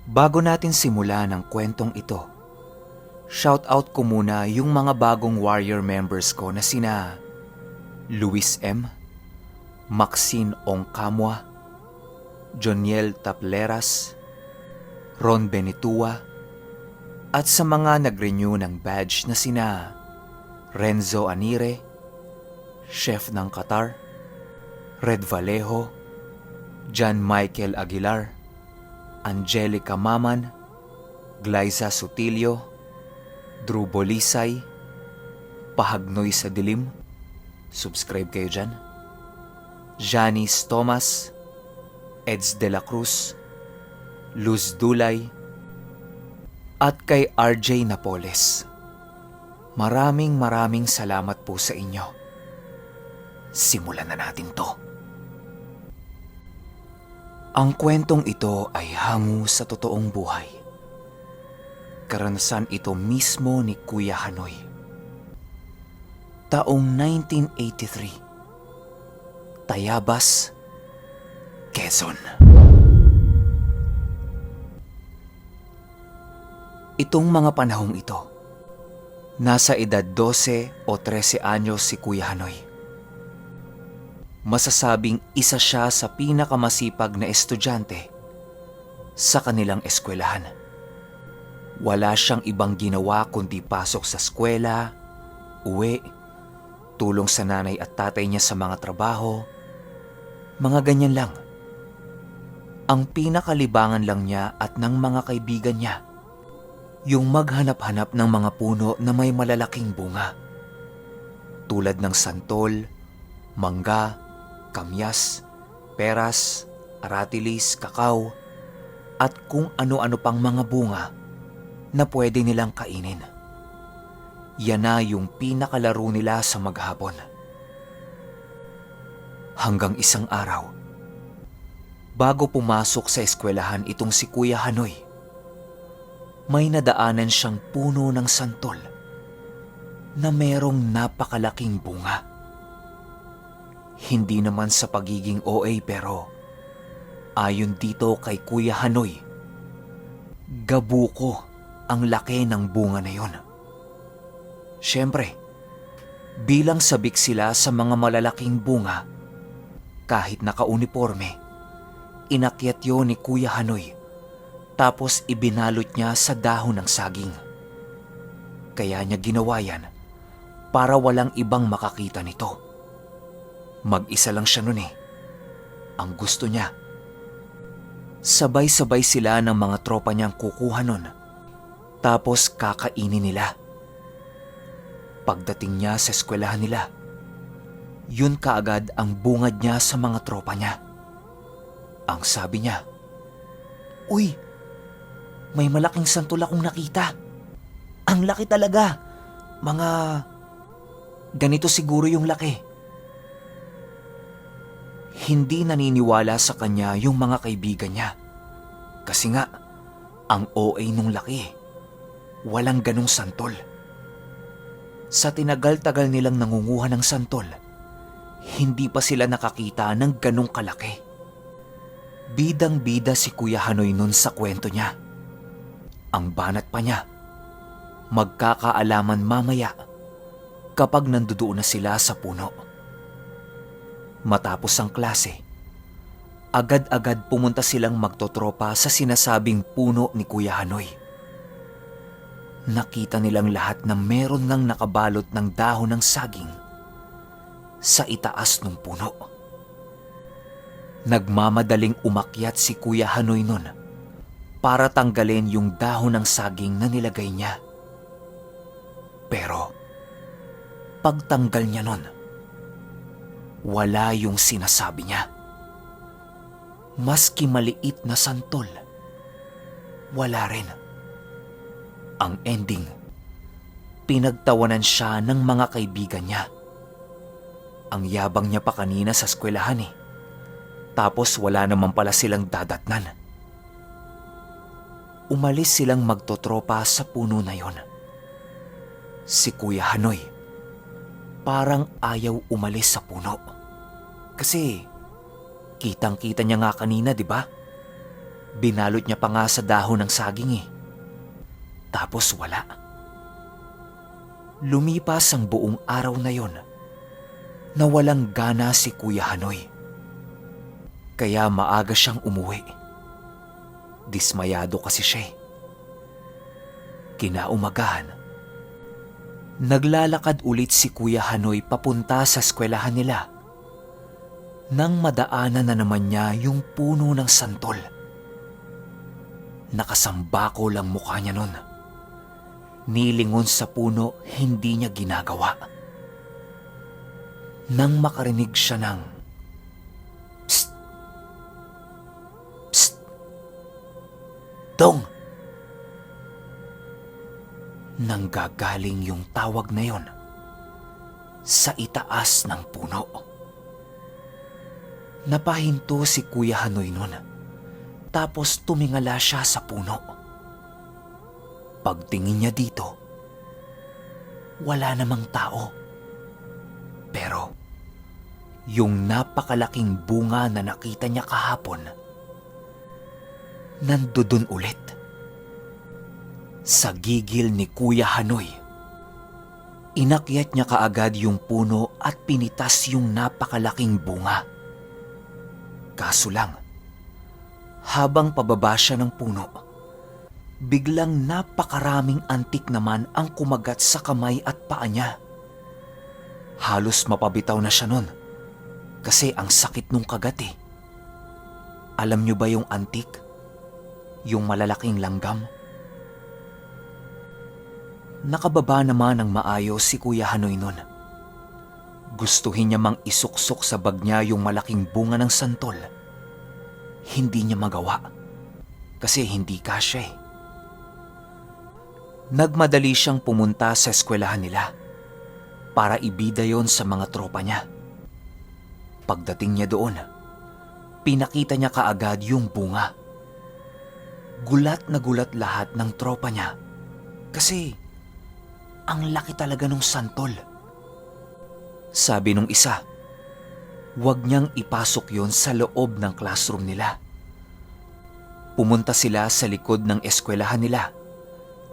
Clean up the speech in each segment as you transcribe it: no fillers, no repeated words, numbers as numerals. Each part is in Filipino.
Bago natin simulan ang kwentong ito, shoutout ko muna yung mga bagong warrior members ko na sina Luis M., Maxine Ongkamwa, Joniel Tapleras, Ron Benetua, at sa mga nag-renew ng badge na sina Renzo Anire, Chef ng Qatar, Red Vallejo, John Michael Aguilar, Angelica Maman, Glyza Sutilio, Drew Bolisay, Pahagnoy sa Dilim, subscribe kayo dyan, Janice Thomas, Eds de la Cruz, Luz Dulay, at kay RJ Napoles. Maraming salamat po sa inyo. Simulan na natin to. Ang kwentong ito ay hango sa totoong buhay. Karanasan ito mismo ni Kuya Hanoy. Taong 1983. Tayabas, Quezon. Itong mga panahong ito, nasa edad 12 o 13 anyos si Kuya Hanoy. Masasabing isa siya sa pinakamasipag na estudyante sa kanilang eskwelahan. Wala siyang ibang ginawa kundi pasok sa eskwela, uwi, tulong sa nanay at tatay niya sa mga trabaho, mga ganyan lang. Ang pinakalibangan lang niya at ng mga kaibigan niya, yung maghanap-hanap ng mga puno na may malalaking bunga. Tulad ng santol, mangga, kamyas, peras, aratilis, kakao, at kung ano-ano pang mga bunga na pwede nilang kainin. Yan na yung pinakalaro nila sa maghapon. Hanggang isang araw, bago pumasok sa eskwelahan itong si Kuya Hanoy, may nadaanan siyang puno ng santol na merong napakalaking bunga. Hindi naman sa pagiging OA pero ayon dito kay Kuya Hanoy, gabuko ang laki ng bunga na yon. Siyempre, bilang sabik sila sa mga malalaking bunga, kahit naka-uniforme, inakyat yon ni Kuya Hanoy tapos ibinalot niya sa dahon ng saging. Kaya niya ginawa yan para walang ibang makakita nito. Mag-isa lang siya nun eh. Ang gusto niya, sabay-sabay sila ng mga tropa niyang kukuha nun, tapos kakainin nila. Pagdating niya sa eskwelahan nila, yun kaagad ang bungad niya sa mga tropa niya. Ang sabi niya, "Uy, may malaking santol akong nakita. Ang laki talaga. Mga ganito siguro yung laki." Hindi naniniwala sa kanya yung mga kaibigan niya. Kasi nga, ang OA nung laki, walang ganong santol. Sa tinagal-tagal nilang nangunguha ng santol, hindi pa sila nakakita ng ganong kalaki. Bidang-bida si Kuya Hanoy nun sa kwento niya. Ang banat pa niya, magkakaalaman mamaya kapag nandoon na sila sa puno. Matapos ang klase, agad-agad pumunta silang magtotropa sa sinasabing puno ni Kuya Hanoy. Nakita nilang lahat na meron ngang nakabalot ng dahon ng saging sa itaas ng puno. Nagmamadaling umakyat si Kuya Hanoy nun para tanggalin yung dahon ng saging na nilagay niya. Pero pagtanggal niya nun, wala yung sinasabi niya. Maski maliit na santol, wala rin. Ang ending, pinagtawanan siya ng mga kaibigan niya. Ang yabang niya pa kanina sa eskwelahan eh. Tapos wala naman pala silang dadatnan. Umalis silang magtotropa sa puno na yon. Si Kuya Hanoy, parang ayaw umalis sa puno. Kasi kitang-kita niya nga kanina, di ba? Binalot niya pa nga sa dahon ng saging eh. Tapos wala. Lumipas ang buong araw na yon na walang gana si Kuya Hanoy. Kaya maaga siyang umuwi. Dismayado kasi siya eh. Kinaumagahan, naglalakad ulit si Kuya Hanoy papunta sa eskwelahan nila. Nang madaanan na naman niya yung puno ng santol. Nakasambako lang mukha niya nun. Nilingon sa puno, hindi niya ginagawa. Nang makarinig siya ng "Psst! Psst! Dong!" Nanggagaling yung tawag na yon sa itaas ng puno. Napahinto si Kuya Hanoy nun. Tapos tumingala siya sa puno. Pagtingin niya dito, wala namang tao. Pero yung napakalaking bunga na nakita niya kahapon, nandudun ulit. Sa gigil ni Kuya Hanoy, inakyat niya kaagad yung puno at pinitas yung napakalaking bunga. Kaso lang, habang pababa siya ng puno, biglang napakaraming antik naman ang kumagat sa kamay at paa niya. Halos mapabitaw na siya nun kasi ang sakit nung kagat eh. Alam niyo ba yung antik? Yung malalaking langgam? Nakababa naman ng maayos si Kuya Hanoy nun. Gustuhin niya mang isuksok sa bag niya yung malaking bunga ng santol. Hindi niya magawa kasi hindi kasya eh. Nagmadali siyang pumunta sa eskwelahan nila para ibida yon sa mga tropa niya. Pagdating niya doon, pinakita niya kaagad yung bunga. Gulat na gulat lahat ng tropa niya kasi ang laki talaga nung santol. Sabi nung isa, huwag niyang ipasok yon sa loob ng classroom nila. Pumunta sila sa likod ng eskwelahan nila,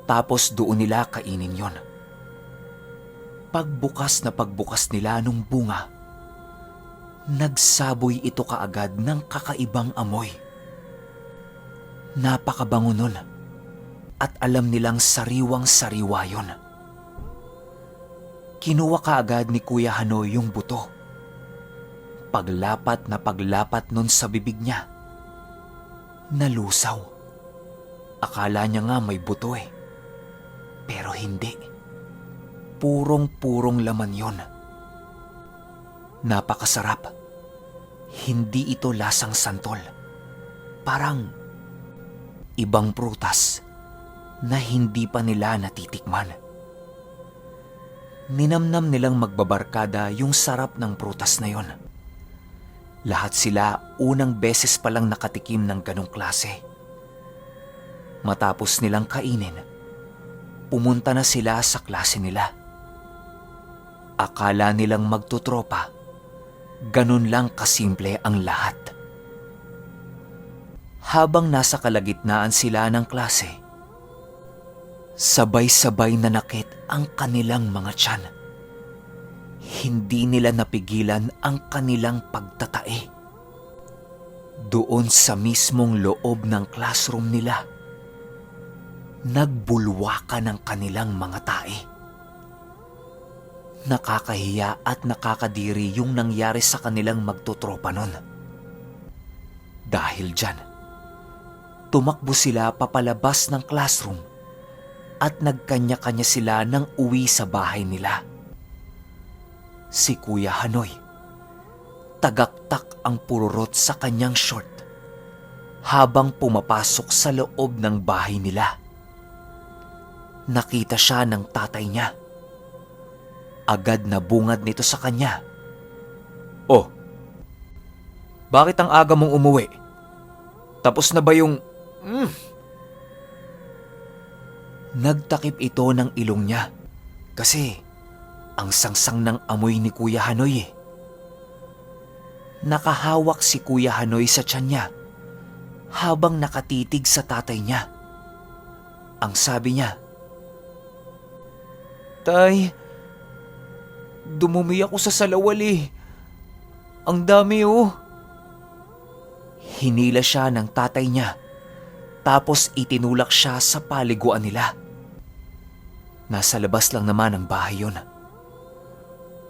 tapos doon nila kainin yon. Pagbukas na pagbukas nila nung bunga, nagsaboy ito kaagad ng kakaibang amoy. Napakabango nun at alam nilang sariwang-sariwa yon. Kinuha kaagad ni Kuya Hanoy yung buto. Paglapat na paglapat nun sa bibig niya, nalusaw. Akala niya nga may buto eh. Pero hindi. Purong-purong laman yon. Napakasarap. Hindi ito lasang santol. Parang ibang prutas na hindi pa nila natitikman. Ninamnam nilang magbabarkada yung sarap ng prutas na yon. Lahat sila unang beses palang nakatikim ng ganong klase. Matapos nilang kainin, pumunta na sila sa klase nila. Akala nilang magtutropa, ganun lang kasimple ang lahat. Habang nasa kalagitnaan sila ng klase, sabay-sabay nanakit ang kanilang mga tiyan. Hindi nila napigilan ang kanilang pagtatae. Doon sa mismong loob ng classroom nila, nagbulwakan ang kanilang mga tae. Nakakahiya at nakakadiri yung nangyari sa kanilang magtutropa nun. Dahil dyan, tumakbo sila papalabas ng classroom at nagkanya-kanya sila ng uwi sa bahay nila. Si Kuya Hanoy, tagaktak ang pururot sa kanyang short habang pumapasok sa loob ng bahay nila. Nakita siya ng tatay niya. Agad na bungad nito sa kanya. "Oh, bakit ang aga mong umuwi? Tapos na ba yung..." Nagtakip ito ng ilong niya kasi ang sangsang ng amoy ni Kuya Hanoy eh. Nakahawak si Kuya Hanoy sa tiyan niya habang nakatitig sa tatay niya. Ang sabi niya, "Tay, dumumi ako sa salawal eh. Ang dami oh." Hinila siya ng tatay niya, tapos itinulak siya sa paliguan nila. Nasa labas lang naman ang bahay yun.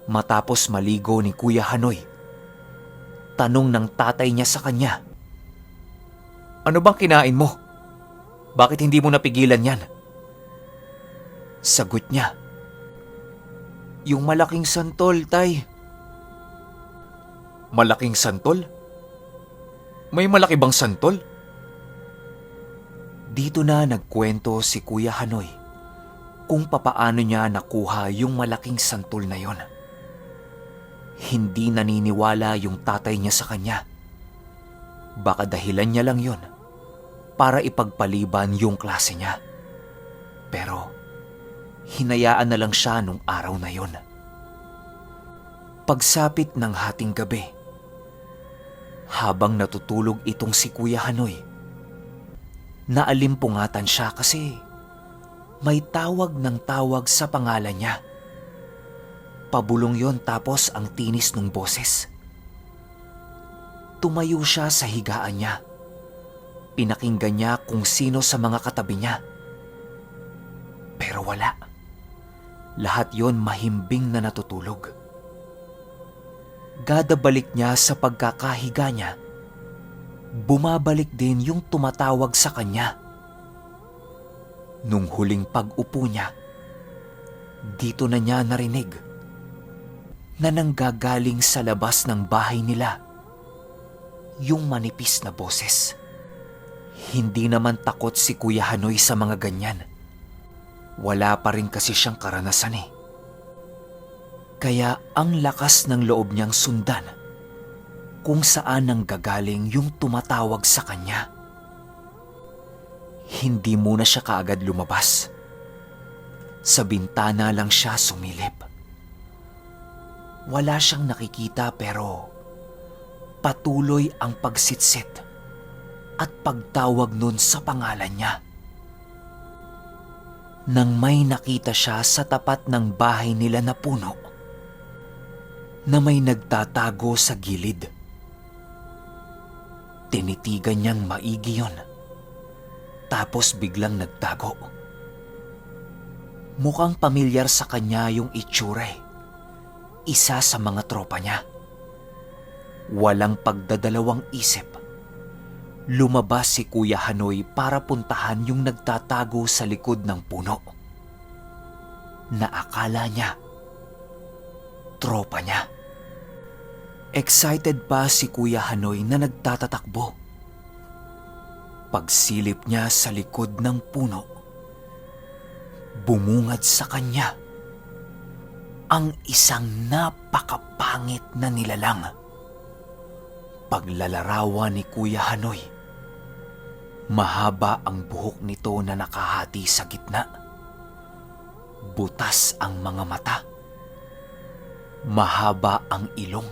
Matapos maligo ni Kuya Hanoy, tanong ng tatay niya sa kanya, "Ano bang kinain mo? Bakit hindi mo napigilan yan?" Sagot niya, "Yung malaking santol, tay." "Malaking santol? May malaki bang santol?" Dito na nagkwento si Kuya Hanoy kung papaano niya nakuha yung malaking santol na yon. Hindi naniniwala yung tatay niya sa kanya. Baka dahilan niya lang yon para ipagpaliban yung klase niya. Pero hinayaan na lang siya nung araw na yon. Pagsapit ng hating gabi, habang natutulog itong si Kuya Hanoy, naalimpungatan siya kasi may tawag ng tawag sa pangalan niya. Pabulong yon tapos ang tinis ng boses. Tumayo siya sa higaan niya. Pinakinggan niya kung sino sa mga katabi niya. Pero wala. Lahat yon mahimbing na natutulog. Gadabalik niya sa pagkakahiga niya, bumabalik din yung tumatawag sa kanya. Nung huling pag-upo niya, dito na niya narinig na nanggagaling sa labas ng bahay nila yung manipis na boses. Hindi naman takot si Kuya Hanoy sa mga ganyan. Wala pa rin kasi siyang karanasan eh. Kaya ang lakas ng loob niyang sundan kung saan nanggagaling yung tumatawag sa kanya. Hindi muna siya kaagad lumabas. Sa bintana lang siya sumilip. Wala siyang nakikita pero patuloy ang pagsitsit at pagtawag nun sa pangalan niya. Nang may nakita siya sa tapat ng bahay nila na puno na may nagtatago sa gilid. Tinitigan niyang maigi yun. Tapos biglang nagtago. Mukhang pamilyar sa kanya yung itsura eh. Isa sa mga tropa niya. Walang pagdadalawang isip. Lumabas si Kuya Hanoy para puntahan yung nagtatago sa likod ng puno. Naakala niya tropa niya. Excited pa si Kuya Hanoy na nagtatatakbo. Pagsilip niya sa likod ng puno, bumungad sa kanya ang isang napakapangit na nilalang. Paglalarawan ni Kuya Hanoy, mahaba ang buhok nito na nakahati sa gitna. Butas ang mga mata. Mahaba ang ilong.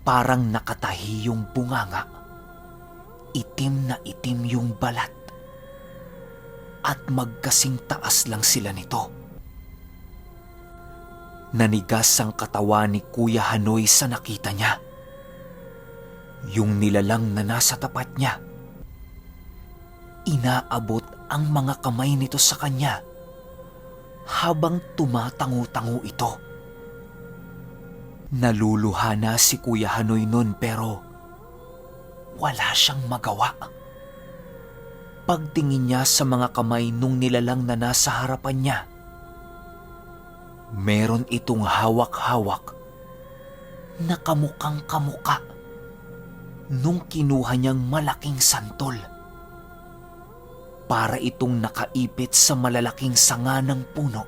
Parang nakatahi yung bunganga. Itim na itim yung balat. At magkasing taas lang sila nito. Nanigas ang katawan ni Kuya Hanoy sa nakita niya. Yung nilalang na nasa tapat niya. Inaabot ang mga kamay nito sa kanya habang tumatango-tango ito. Naluluha na si Kuya Hanoy nun pero wala siyang magawa. Pagtingin niya sa mga kamay nung nilalang na nasa harapan niya, meron itong hawak-hawak na kamukhang kamuka nung kinuha niyang malaking santol. Para itong nakaipit sa malalaking sanga ng puno.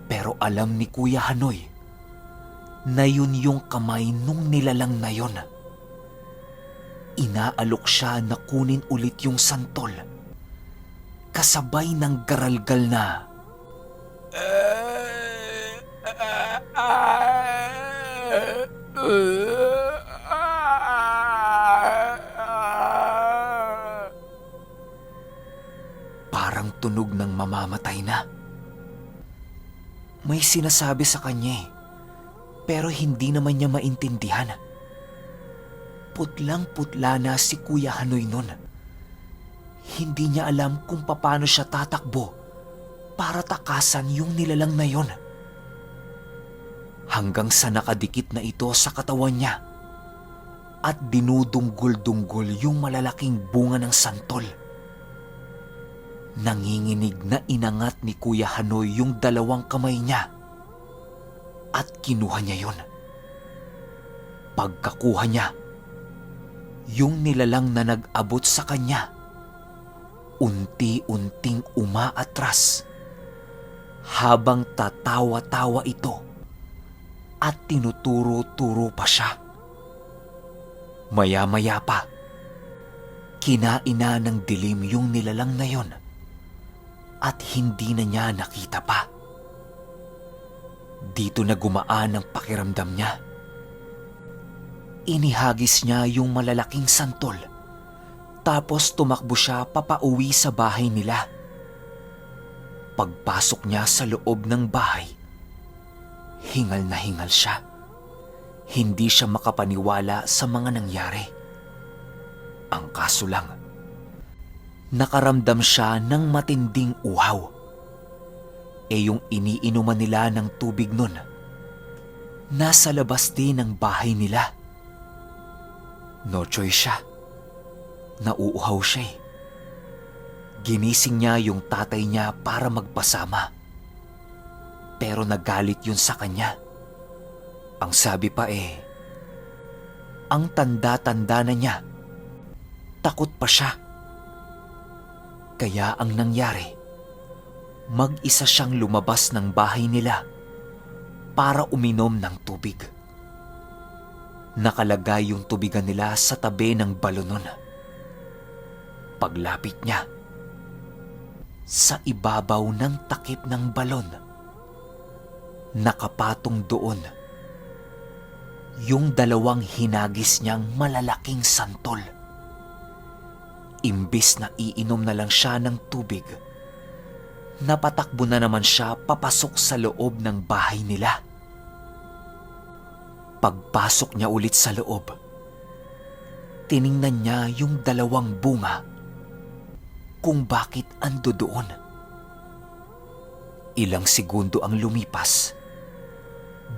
Pero alam ni Kuya Hanoy na yun yung kamay nung nilalang na yun. Inaalok siya na kunin ulit yung santol. Kasabay ng garalgal na, parang tunog ng mamamatay na. May sinasabi sa kanya pero hindi naman niya maintindihan. Putlang-putla na si Kuya Hanoy nun. Hindi niya alam kung paano siya tatakbo para takasan yung nilalang na yon. Hanggang sa nakadikit na ito sa katawan niya at dinudunggol-dunggol yung malalaking bunga ng santol. Nanginginig na inangat ni Kuya Hanoy yung dalawang kamay niya at kinuha niya yon. Pagkakuha niya, yung nilalang na nag-abot sa kanya, unti-unting umaatras habang tatawa-tawa ito at tinuturo-turo pa siya. Maya-maya pa, kinaina ng dilim yung nilalang na yon at hindi na niya nakita pa. Dito na gumaan ang pakiramdam niya. Inihagis niya yung malalaking santol tapos tumakbo siya papauwi sa bahay nila. Pagpasok niya sa loob ng bahay, hingal na hingal siya. Hindi siya makapaniwala sa mga nangyari. Ang kaso lang, nakaramdam siya ng matinding uhaw. Yung iniinuman nila ng tubig nun, nasa labas din ng bahay nila. No choice siya. Nauuhaw siya. Ginising niya yung tatay niya para magpasama. Pero nagalit yun sa kanya. Ang sabi pa ang tanda-tanda na niya, takot pa siya. Kaya ang nangyari, mag-isa siyang lumabas ng bahay nila para uminom ng tubig. Nakalagay yung tubigan nila sa tabi ng balonon. Paglapit niya, sa ibabaw ng takip ng balon, nakapatong doon yung dalawang hinagis niyang malalaking santol. Imbis na iinom na lang siya ng tubig, napatakbo na naman siya papasok sa loob ng bahay nila. Pagpasok niya ulit sa loob, tiningnan niya yung dalawang bunga kung bakit ando doon. Ilang segundo ang lumipas.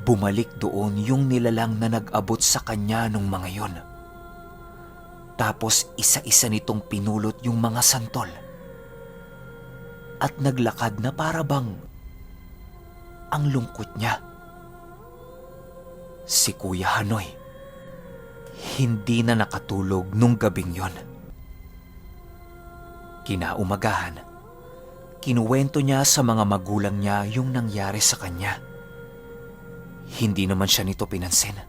Bumalik doon yung nilalang na nag-abot sa kanya nung mga yon. Tapos isa-isa nitong pinulot yung mga santol at naglakad na para bang ang lungkot niya. Si Kuya Hanoy, hindi na nakatulog nung gabing yon. Kinaumagahan, kinuwento niya sa mga magulang niya yung nangyari sa kanya. Hindi naman siya nito pinansin.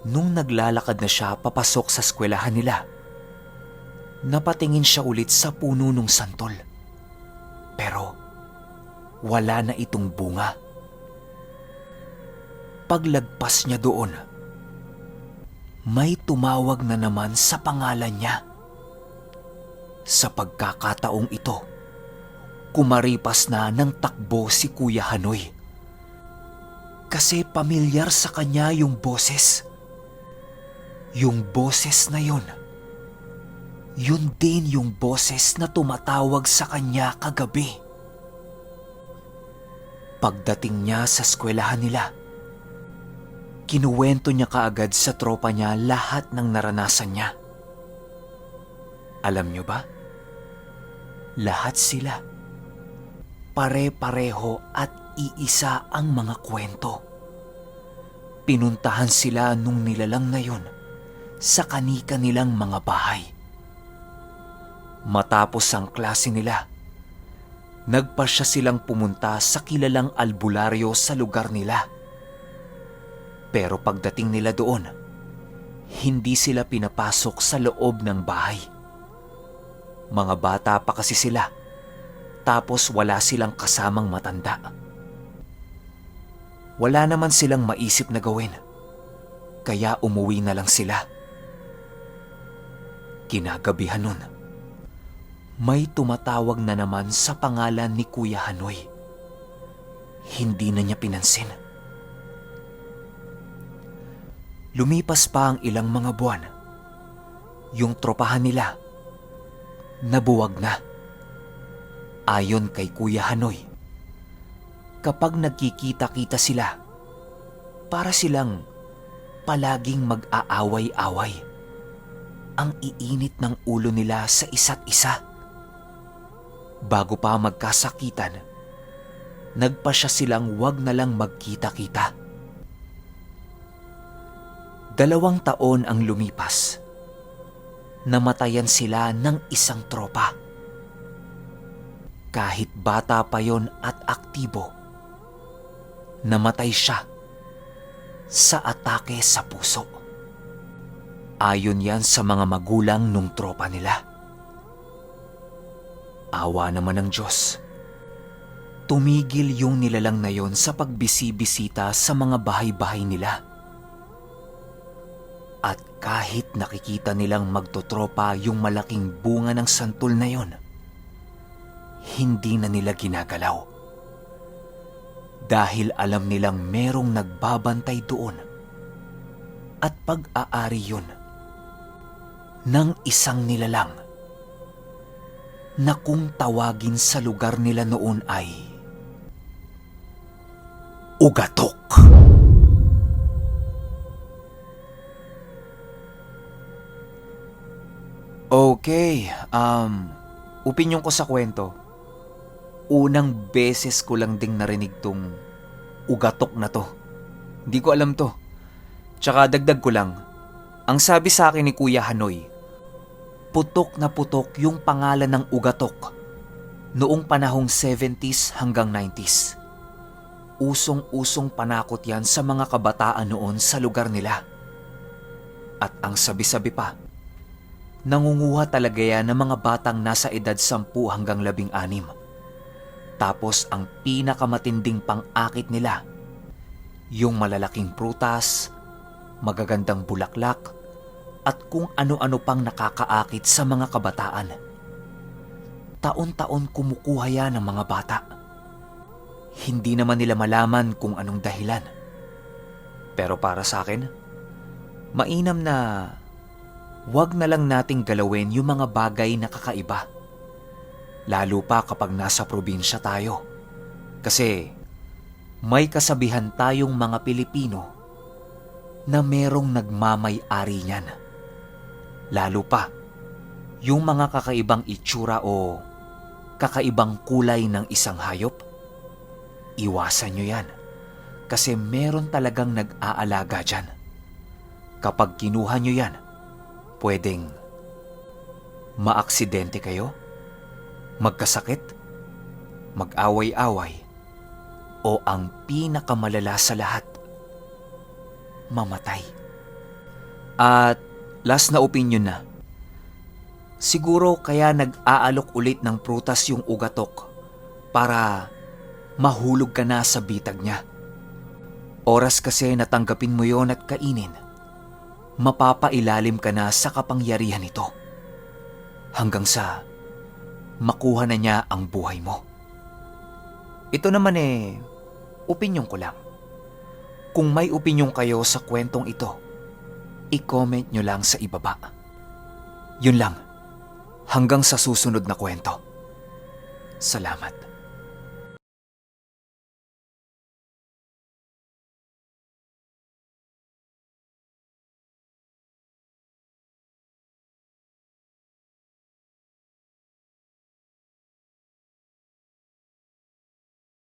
Nung naglalakad na siya papasok sa eskwelahan nila, napatingin siya ulit sa puno ng santol. Pero wala na itong bunga. Paglagpas niya doon, may tumawag na naman sa pangalan niya. Sa pagkakataong ito, kumaripas na ng takbo si Kuya Hanoy. Kasi pamilyar sa kanya yung boses. Yung boses na yun din yung boses na tumatawag sa kanya kagabi. Pagdating niya sa eskwelahan nila, kinuwento niya kaagad sa tropa niya lahat ng naranasan niya. Alam niyo ba? Lahat sila, pare-pareho at iisa ang mga kwento. Pinuntahan sila nung nilalang na yun sa kani-kanilang mga bahay. Matapos ang klase nila, nagpasya silang pumunta sa kilalang albularyo sa lugar nila. Pero pagdating nila doon, hindi sila pinapasok sa loob ng bahay. Mga bata pa kasi sila, tapos wala silang kasamang matanda. Wala naman silang maisip na gawin, kaya umuwi na lang sila. Kinagabihan nun, May tumatawag na naman sa pangalan ni Kuya Hanoy. Hindi na niya pinansin. Lumipas pa ang ilang mga buwan. Yung tropahan nila, nabuwag na. Ayon kay Kuya Hanoy, kapag nagkikita-kita sila, para silang palaging mag-aaway-away. Ang iinit ng ulo nila sa isa't isa. Bago pa magkasakitan, nagpasya silang wag na lang magkita-kita. 2 taon ang lumipas. Namatayan sila ng isang tropa. Kahit bata pa yon at aktibo, namatay siya sa atake sa puso. Ayon yan sa mga magulang nung tropa nila. Awa naman ng Diyos. Tumigil yung nilalang na yon sa pagbisi-bisita sa mga bahay-bahay nila. At kahit nakikita nilang magtotropa yung malaking bunga ng santol na yon, hindi na nila ginagalaw. Dahil alam nilang merong nagbabantay doon. At pag-aari yun ng isang nilalang na kung tawagin sa lugar nila noon ay Ugatok. Okay, opinyon ko sa kwento. Unang beses ko lang ding narinig tong ugatok na to. Hindi ko alam to. Tsaka dagdag ko lang, ang sabi sa akin ni Kuya Hanoy, putok na putok yung pangalan ng ugatok noong panahong 70s hanggang 90s. Usong-usong panakot yan sa mga kabataan noon sa lugar nila. At ang sabi-sabi pa, nangunguha talaga yan ng mga batang nasa edad 10 hanggang 16. Tapos ang pinakamatinding pang-akit nila, yung malalaking prutas, magagandang bulaklak, at kung ano-ano pang nakakaakit sa mga kabataan. Taon-taon kumukuha yan ng mga bata. Hindi naman nila malaman kung anong dahilan. Pero para sa akin, mainam na wag na lang nating galawin yung mga bagay na kakaiba. Lalo pa kapag nasa probinsya tayo. Kasi may kasabihan tayong mga Pilipino na merong nagmamay-ari niyan. Lalo pa, yung mga kakaibang itsura o kakaibang kulay ng isang hayop, iwasan nyo yan kasi meron talagang nag-aalaga dyan. Kapag kinuha nyo yan, pwedeng maaksidente kayo, magkasakit, mag-away-away, o ang pinakamalala sa lahat, mamatay. At last na opinion na, siguro kaya nag-aalok ulit ng prutas yung ugatok para mahulog ka na sa bitag niya. Oras kasi natanggapin mo yon at kainin, mapapailalim ka na sa kapangyarihan nito hanggang sa makuha na niya ang buhay mo. Ito naman opinyon ko lang. Kung may opinyon kayo sa kwentong ito, i-comment nyo lang sa ibaba. Yun lang. Hanggang sa susunod na kwento. Salamat.